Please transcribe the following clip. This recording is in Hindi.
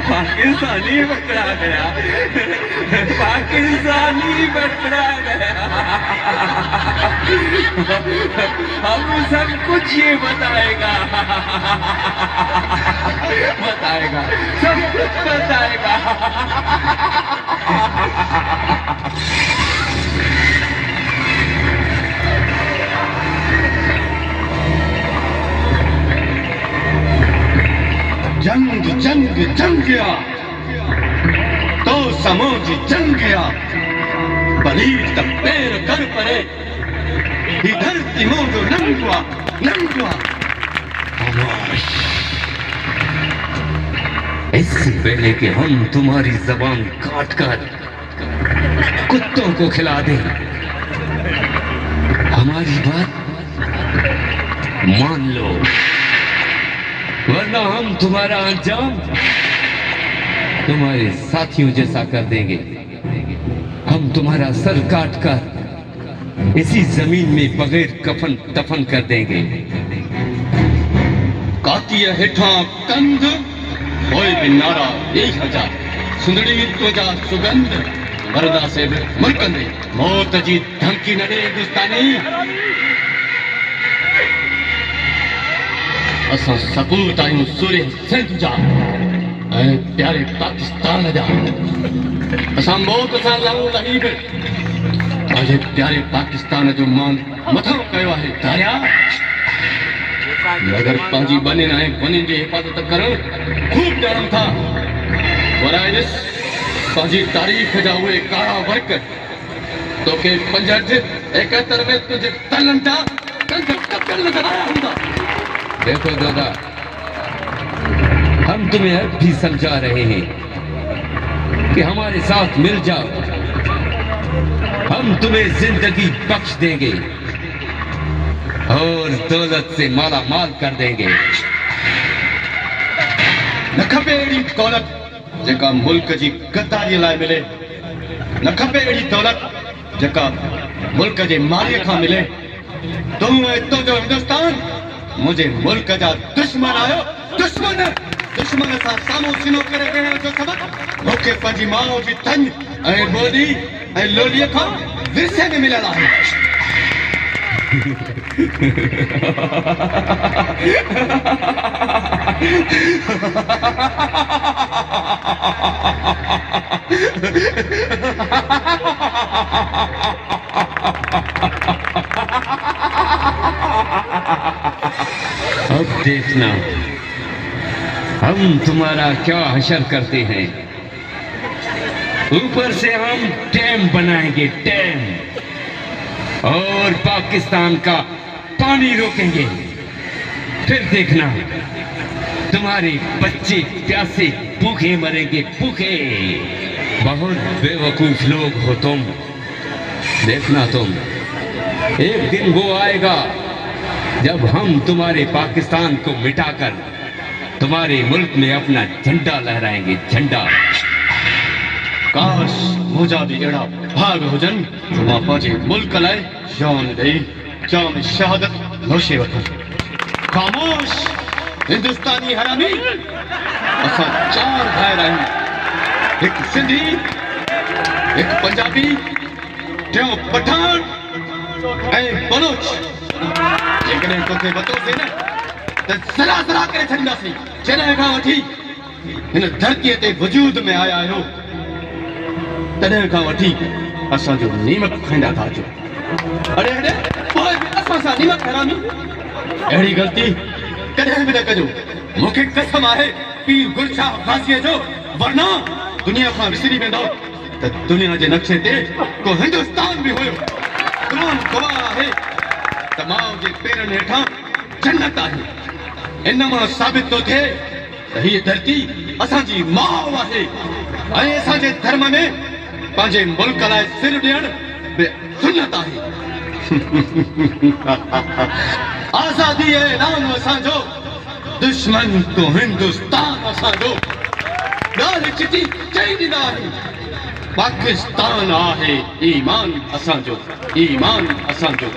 पाकिस्तानी पकड़ा गया, पाकिस्तानी पकड़ा गया। अब सब कुछ ये बताएगा, बताएगा, सब कुछ बताएगा। जंग जंग जंग गया तो समोज जंग गया, बलीर तब पैर कर पड़े, धरती मोजो नंगुआ नंगुआ। इससे पहले कि हम तुम्हारी जबान काट कर कुत्तों को खिला दें, हमारी बात मान लो, वरना हम तुम्हारा अंजाम तुम्हारे साथियों जैसा कर देंगे। हम तुम्हारा सर काट कर इसी जमीन में बगैर कफन दफन कर देंगे। कातिय हेठा कंध कोई भी नारा 1000 सुंदरी त्वचा सुगंध मरदा से भी मुल्कंदे मौत जी धमकी न दे हिंदुस्तानी। असां सपूत आहियूं सूर्य सिंध जा ऐं प्यारे पाकिस्तान जा। असां मौत सां लड़ूं लही बि पंहिंजे प्यारे पाकिस्तान जो मान मथां कयो आहे दारिया। मगर पंहिंजी बनिन ऐं बनिन जी हिफ़ाज़त करणु खूब ॼाणनि था, पर पंहिंजी तारीख़ जा उहे कारा वर्क तोखे 65-71 में तुझे तलनि जा कंध कपियल नज़र आया हूंदा। देखो दादा, हम तुम्हें अब भी समझा रहे हैं कि हमारे साथ मिल जाओ, हम तुम्हें जिंदगी बख्श देंगे और दौलत से माला माल कर देंगे। न खपे अहिड़ी दौलत जेका मुल्क जी गद्दारीअ लाइ मिले, न खपे अहिड़ी दौलत जेका मुल्क जे मालीअ खां मिले। तूं ऐं तुंहिंजो हिंदुस्तान मुझे मुल्क जा दुश्मन आयो, दुश्मन दुश्मन सां साम्हूं सिनो करे वेहण जो सबक़ मूंखे पंहिंजी माउ जी तन ऐं ॿोली ऐं लोलीअ खां विरसे में मिलियल आहे। अब देखना हम तुम्हारा क्या हशर करते हैं। ऊपर से हम डैम बनाएंगे, डैम, और पाकिस्तान का पानी रोकेंगे। फिर देखना तुम्हारे बच्चे प्यासे भूखे मरेंगे, भूखे। बहुत बेवकूफ लोग हो तुम। देखना तुम, एक दिन वो आएगा जब हम तुम्हारे पाकिस्तान को मिटाकर तुम्हारे मुल्क में अपना झंडा लहराएंगे, झंडा। काश मुझा भी अहिड़ा भाग हुजनि जो मां पंहिंजे मुल्क लाइ जान ॾेई जाम शहादत नोशे वठां। ख़ामोश हिंदुस्तानी हरामी, असां 4 भाइर आहियूं, हिकु सिंधी, हिकु पंजाबी, टियों पठान ऐं बलोच। जेकॾहिं तोखे वतोसीं न त सरा सरा करे छॾींदासीं। जॾहिं खां वठी हिन धरतीअ ते वजूद में आया आहियो, तॾहिं खां वठी असांजो नीमक खाईंदा था अचो। अरे अरे पोइ बि असां सां नीमक हरामी, अहिड़ी ग़लती कॾहिं बि न कजो। मूंखे कसम आहे पीर गुलशाह फासीअ जो, वरना दुनिया खां विसरी वेंदो त दुनिया जे नक्शे ते को हिंदुस्तान बि हुयो। क़ुरान गवाह आहे त माउ जे पेरनि हेठां जन्नत आहे। इन मां साबित थो थिए त हीअ धरती असांजी माउ आहे ऐं असांजे धर्म में पंहिंजे मुल्क लाइ सिर ॾियण बि सुन्नत आहे आज़ादी ऐलान असांजो दुश्मन तो हिंदुस्तान असांजो ॻाल्हि चिटी चई ॾींदा आहियूं पाकिस्तान आहे ईमान असांजो ईमान असांजो